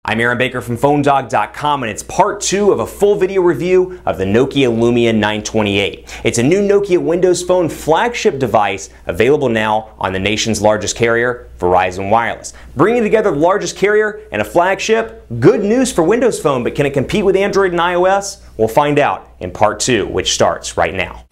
I'm Aaron Baker from PhoneDog.com, and it's part 2 of a full video review of the Nokia Lumia 928. It's a new Nokia Windows Phone flagship device available now on the nation's largest carrier, Verizon Wireless. Bringing together the largest carrier and a flagship, good news for Windows Phone, but can it compete with Android and iOS? We'll find out in part 2, which starts right now.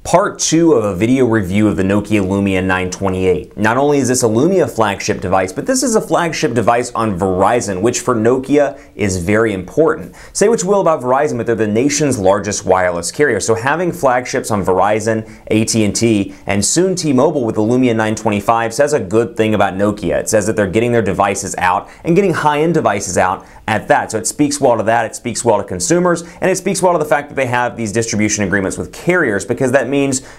Part 2 of a video review of the Nokia Lumia 928. Not only is this a Lumia flagship device, but this is a flagship device on Verizon, which for Nokia is very important. Say what you will about Verizon, but they're the nation's largest wireless carrier. So having flagships on Verizon, AT&T, and soon T-Mobile with the Lumia 925 says a good thing about Nokia. It says that they're getting their devices out and getting high-end devices out at that. So it speaks well to that, it speaks well to consumers, and it speaks well to the fact that they have these distribution agreements with carriers, because that means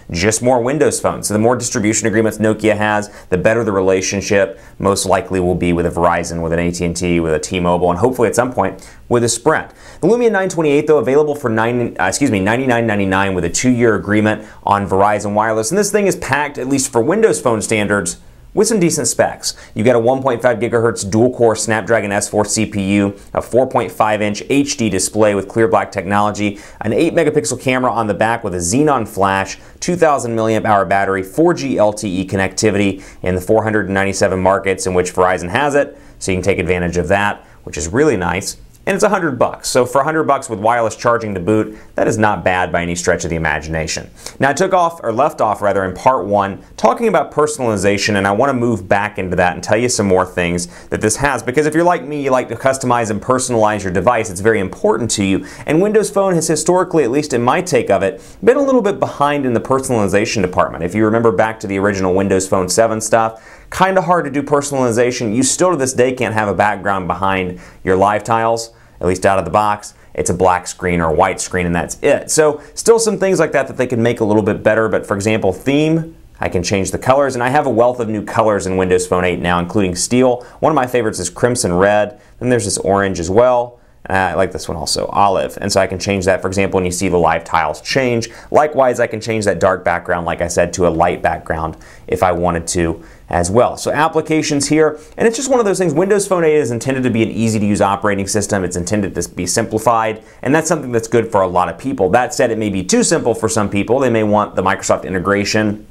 just more Windows phones. So the more distribution agreements Nokia has, the better the relationship most likely will be with a Verizon, with an AT&T, with a T-Mobile, and hopefully at some point with a Sprint. The Lumia 928, though, available for $99.99 with a 2-year agreement on Verizon Wireless. And this thing is packed, at least for Windows Phone standards, with some decent specs. You've got a 1.5 gigahertz dual-core Snapdragon S4 CPU, a 4.5-inch HD display with clear black technology, an 8-megapixel camera on the back with a xenon flash, 2,000 milliamp hour battery, 4G LTE connectivity in the 497 markets in which Verizon has it, so you can take advantage of that, which is really nice. And it's $100. So for $100 with wireless charging to boot, that is not bad by any stretch of the imagination. Now I left off in part 1 talking about personalization, and I want to move back into that and tell you some more things that this has, because if you're like me, you like to customize and personalize your device. It's very important to you. And Windows Phone has historically, at least in my take of it, been a little bit behind in the personalization department. If you remember back to the original Windows Phone 7 stuff, kind of hard to do personalization. You still to this day can't have a background behind your live tiles, at least out of the box. It's a black screen or a white screen, and that's it. So still some things like that that they can make a little bit better, but for example, theme, I can change the colors, and I have a wealth of new colors in Windows Phone 8 now, including steel. One of my favorites is crimson red, then there's this orange as well. I like this one also, olive, and so I can change that, for example, when you see the live tiles change. Likewise, I can change that dark background, like I said, to a light background if I wanted to as well. So applications here, and it's just one of those things. Windows Phone 8 is intended to be an easy-to-use operating system. It's intended to be simplified, and that's something that's good for a lot of people. That said, it may be too simple for some people. They may want the Microsoft integration,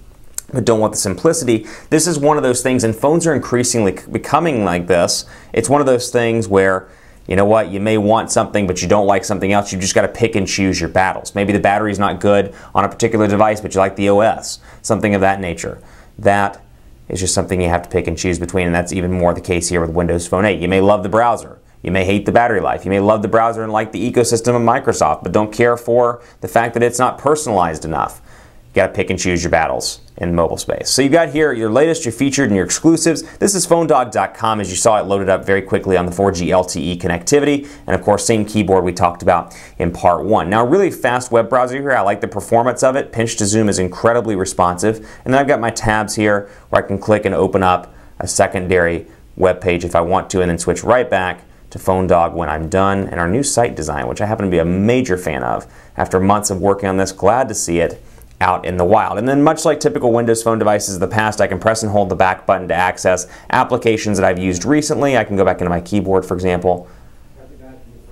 but don't want the simplicity. This is one of those things, and phones are increasingly becoming like this. It's one of those things where, you know what, you may want something, but you don't like something else. You just got to pick and choose your battles. Maybe the battery's not good on a particular device, but you like the OS, something of that nature. That is just something you have to pick and choose between, and that's even more the case here with Windows Phone 8. You may love the browser. You may hate the battery life. You may love the browser and like the ecosystem of Microsoft, but don't care for the fact that it's not personalized enough. You got to pick and choose your battles in mobile space. So you've got here your latest, your featured, and your exclusives. This is PhoneDog.com. As you saw, it loaded up very quickly on the 4G LTE connectivity, and of course, same keyboard we talked about in part 1. Now, a really fast web browser here. I like the performance of it. Pinch to zoom is incredibly responsive. And then I've got my tabs here where I can click and open up a secondary web page if I want to, and then switch right back to PhoneDog when I'm done. And our new site design, which I happen to be a major fan of. After months of working on this, glad to see it out in the wild. And then much like typical Windows Phone devices of the past, I can press and hold the back button to access applications that I've used recently. I can go back into my keyboard, for example,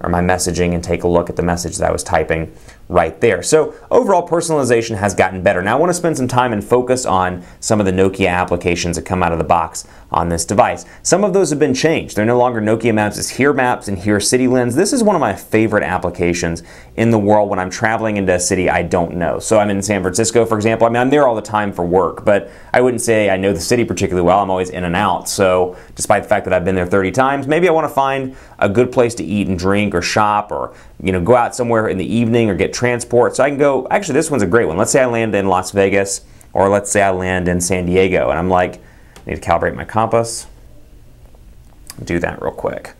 or my messaging, and take a look at the message that I was typing right there. So overall, personalization has gotten better. Now I want to spend some time and focus on some of the Nokia applications that come out of the box on this device. Some of those have been changed. They're no longer Nokia Maps. It's Here Maps and Here City Lens. This is one of my favorite applications in the world when I'm traveling into a city I don't know. So I'm in San Francisco, for example. I mean, I'm there all the time for work, but I wouldn't say I know the city particularly well. I'm always in and out. So despite the fact that I've been there 30 times, maybe I want to find a good place to eat and drink or shop, or go out somewhere in the evening or get transport. So I can go, actually this one's a great one. Let's say I land in Las Vegas, or let's say I land in San Diego, and I'm like, I need to calibrate my compass. Do that real quick.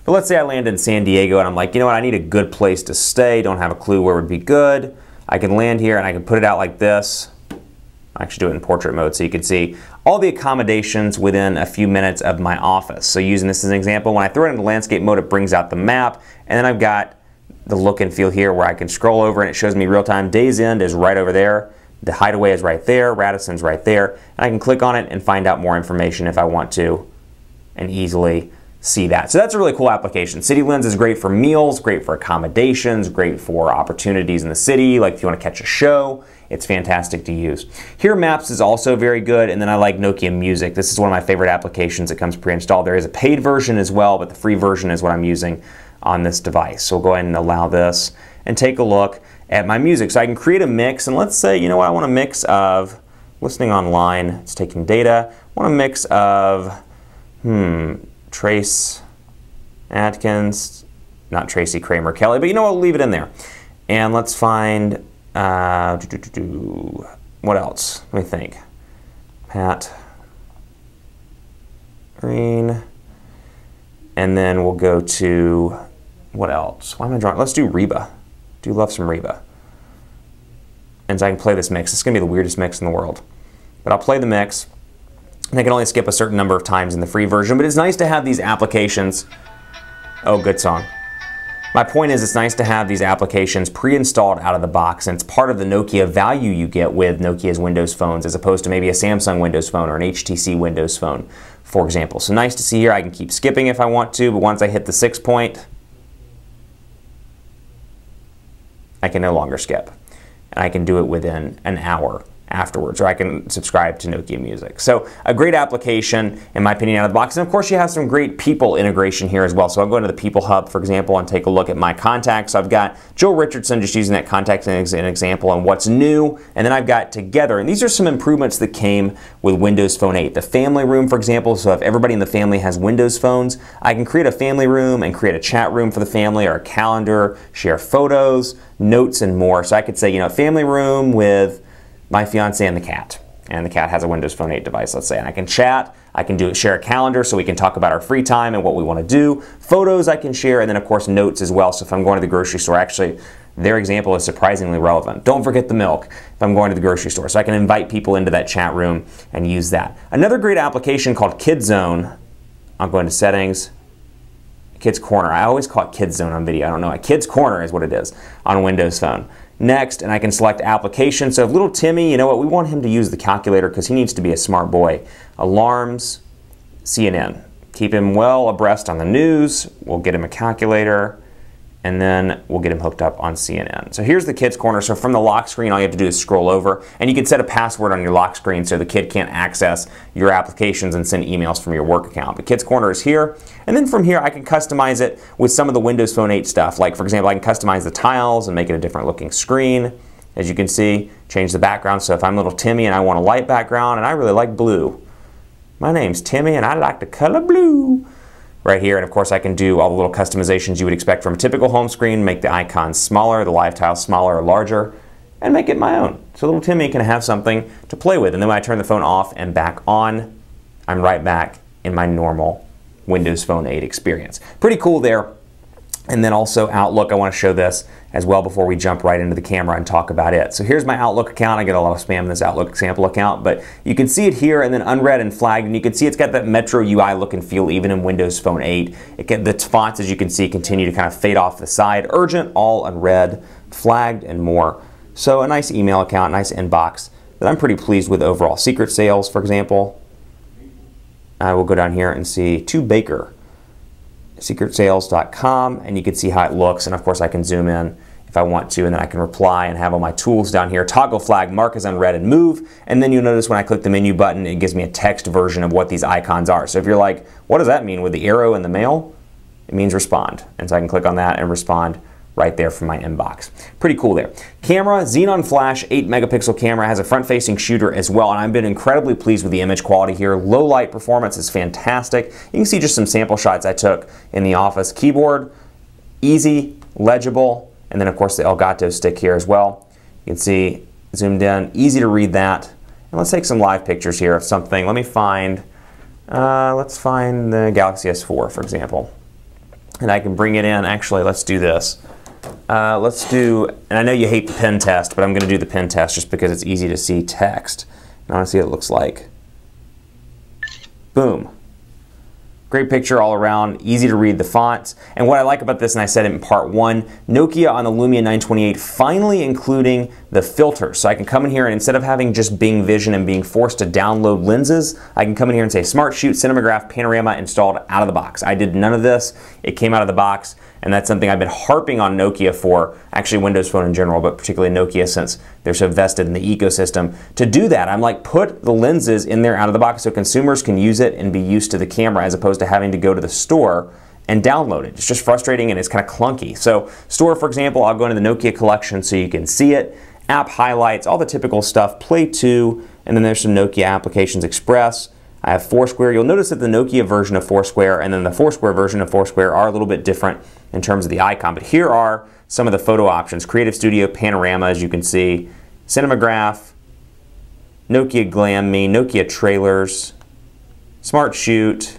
But let's say I land in San Diego and I'm like, you know what, I need a good place to stay, don't have a clue where would be good. I can land here and I can put it out like this. I actually do it in portrait mode so you can see all the accommodations within a few minutes of my office. So using this as an example, when I throw it into landscape mode, it brings out the map, and then I've got the look and feel here where I can scroll over and it shows me real time. Days End is right over there. The hideaway is right there, Radisson's right there, and I can click on it and find out more information if I want to and easily see that. So that's a really cool application. City Lens is great for meals, great for accommodations, great for opportunities in the city, like if you want to catch a show, it's fantastic to use. Here Maps is also very good, and then I like Nokia Music. This is one of my favorite applications that comes pre-installed. There is a paid version as well, but the free version is what I'm using on this device. So we'll go ahead and allow this and take a look at my music. So I can create a mix, and let's say, you know what, I want a mix of listening online, it's taking data, I want a mix of, Trace Atkins, not Tracy Kramer Kelly, but you know what, we'll leave it in there. And let's find, what else? Let me think. Pat Green, and then we'll go to, what else? Why am I drawing? Let's do Reba. Do love some Reba. And so I can play this mix. It's going to be the weirdest mix in the world. But I'll play the mix. And I can only skip a certain number of times in the free version. But it's nice to have these applications. Oh, good song. My point is, it's nice to have these applications pre-installed out of the box. And it's part of the Nokia value you get with Nokia's Windows phones, as opposed to maybe a Samsung Windows phone or an HTC Windows phone, for example. So nice to see here. I can keep skipping if I want to. But once I hit the 6 point, I can no longer skip. And I can do it within an hour afterwards, or I can subscribe to Nokia Music. So a great application, in my opinion, out of the box. And of course, you have some great people integration here as well. So I'll go into the People Hub, for example, and take a look at my contacts. So I've got Joe Richardson, just using that contact as an example, and what's new. And then I've got Together. And these are some improvements that came with Windows Phone 8. The family room, for example, so if everybody in the family has Windows phones, I can create a family room and create a chat room for the family, or a calendar, share photos, notes, and more. So I could say, you know, family room with my fiance and the cat has a Windows Phone 8 device, let's say, and I can chat, I can share a calendar so we can talk about our free time and what we want to do, photos I can share, and then of course notes as well. So if I'm going to the grocery store, actually their example is surprisingly relevant. Don't forget the milk if I'm going to the grocery store. So I can invite people into that chat room and use that. Another great application called Kids Zone, I'll go into settings, Kids Corner. I always call it Kids Zone on video, I don't know. Kids Corner is what it is on Windows Phone. Next, and I can select application. So if little Timmy, you know what, we want him to use the calculator because he needs to be a smart boy. Alarms, CNN. Keep him well abreast on the news. We'll get him a calculator, and then we'll get him hooked up on CNN. So here's the Kids Corner. So from the lock screen, all you have to do is scroll over, and you can set a password on your lock screen so the kid can't access your applications and send emails from your work account. But Kids Corner is here, and then from here I can customize it with some of the Windows Phone 8 stuff. Like for example, I can customize the tiles and make it a different looking screen. As you can see, change the background. So if I'm little Timmy and I want a light background and I really like blue. My name's Timmy and I like the color blue. Right here, and of course I can do all the little customizations you would expect from a typical home screen, make the icons smaller, the live tiles smaller or larger, and make it my own. So little Timmy can have something to play with. And then when I turn the phone off and back on, I'm right back in my normal Windows Phone 8 experience. Pretty cool there. And then also Outlook, I want to show this as well before we jump right into the camera and talk about it. So here's my Outlook account. I get a lot of spam in this Outlook sample account, but you can see it here and then unread and flagged, and you can see it's got that Metro UI look and feel even in Windows Phone 8. The fonts, as you can see, continue to kind of fade off the side. Urgent, all unread, flagged, and more. So a nice email account, nice inbox that I'm pretty pleased with overall. Secret Sales, for example. I will go down here and see To Baker. secretsales.com, and you can see how it looks, and of course I can zoom in if I want to, and then I can reply and have all my tools down here. Toggle flag, mark as unread, and move, and then you'll notice when I click the menu button it gives me a text version of what these icons are. So if you're like, what does that mean with the arrow in the mail? It means respond, and so I can click on that and respond right there from my inbox. Pretty cool there. Camera, Xenon Flash 8 megapixel camera, has a front-facing shooter as well, and I've been incredibly pleased with the image quality here. Low light performance is fantastic. You can see just some sample shots I took in the office. Keyboard, easy, legible, and then of course the Elgato stick here as well. You can see zoomed in, easy to read that. And let's take some live pictures here of something. Let me find, let's find the Galaxy S4, for example. And I can bring it in. Actually, let's do this. Let's do, and I know you hate the pen test, but I'm going to do the pen test just because it's easy to see text. And I want to see what it looks like. Boom. Great picture all around, easy to read the fonts. And what I like about this, and I said it in part 1, Nokia on the Lumia 928 finally including the filter. So I can come in here and instead of having just Bing Vision and being forced to download lenses, I can come in here and say Smart Shoot, Cinemagraph, Panorama installed out of the box. I did none of this. It came out of the box, and that's something I've been harping on Nokia for, actually Windows Phone in general, but particularly Nokia since they're so vested in the ecosystem. To do that, I'm like, put the lenses in there out of the box so consumers can use it and be used to the camera as opposed to having to go to the store and download it. It's just frustrating and it's kind of clunky. So store, for example, I'll go into the Nokia collection so you can see it. App highlights, all the typical stuff, Play 2, and then there's some Nokia Applications Express. I have Foursquare. You'll notice that the Nokia version of Foursquare and then the Foursquare version of Foursquare are a little bit different in terms of the icon, but here are some of the photo options. Creative Studio, Panorama, as you can see, Cinemagraph, Nokia Glam Me, Nokia Trailers, Smart Shoot,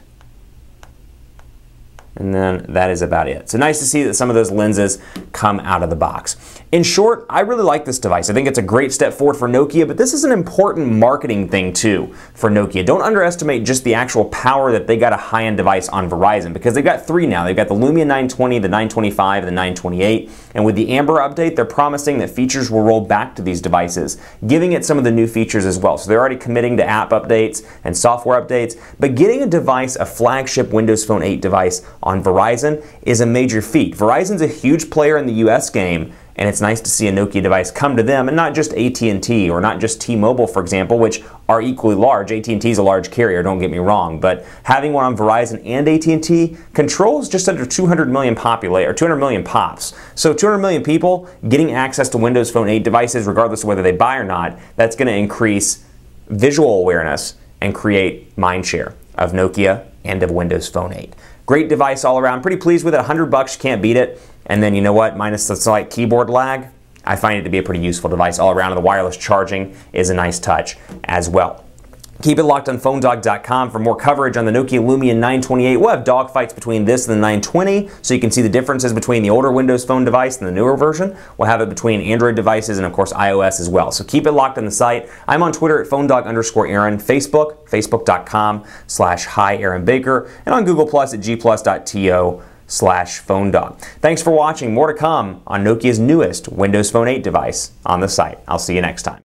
and then that is about it. So nice to see that some of those lenses come out of the box. In short, I really like this device. I think it's a great step forward for Nokia, but this is an important marketing thing too for Nokia. Don't underestimate just the actual power that they got a high-end device on Verizon, because they've got 3 now. They've got the Lumia 920, the 925, the 928, and with the Amber update, they're promising that features will roll back to these devices, giving it some of the new features as well. So they're already committing to app updates and software updates, but getting a device, a flagship Windows Phone 8 device on Verizon is a major feat. Verizon's a huge player in the US game, and it's nice to see a Nokia device come to them, and not just AT&T or not just T-Mobile, for example, which are equally large. AT&T is a large carrier, don't get me wrong, but having one on Verizon and AT&T controls just under 200 million or 200 million pops. So 200 million people getting access to Windows Phone 8 devices, regardless of whether they buy or not, that's going to increase visual awareness and create mind share of Nokia and of Windows Phone 8. Great device all around. Pretty pleased with it. $100, you can't beat it. And then you know what? Minus the slight keyboard lag, I find it to be a pretty useful device all around. And the wireless charging is a nice touch as well. Keep it locked on PhoneDog.com for more coverage on the Nokia Lumia 928. We'll have dogfights between this and the 920, so you can see the differences between the older Windows Phone device and the newer version. We'll have it between Android devices and, of course, iOS as well. So keep it locked on the site. I'm on Twitter at PhoneDog_Aaron, Facebook, Facebook.com/HiAaronBaker, and on Google Plus at gplus.to/PhoneDog. Thanks for watching. More to come on Nokia's newest Windows Phone 8 device on the site. I'll see you next time.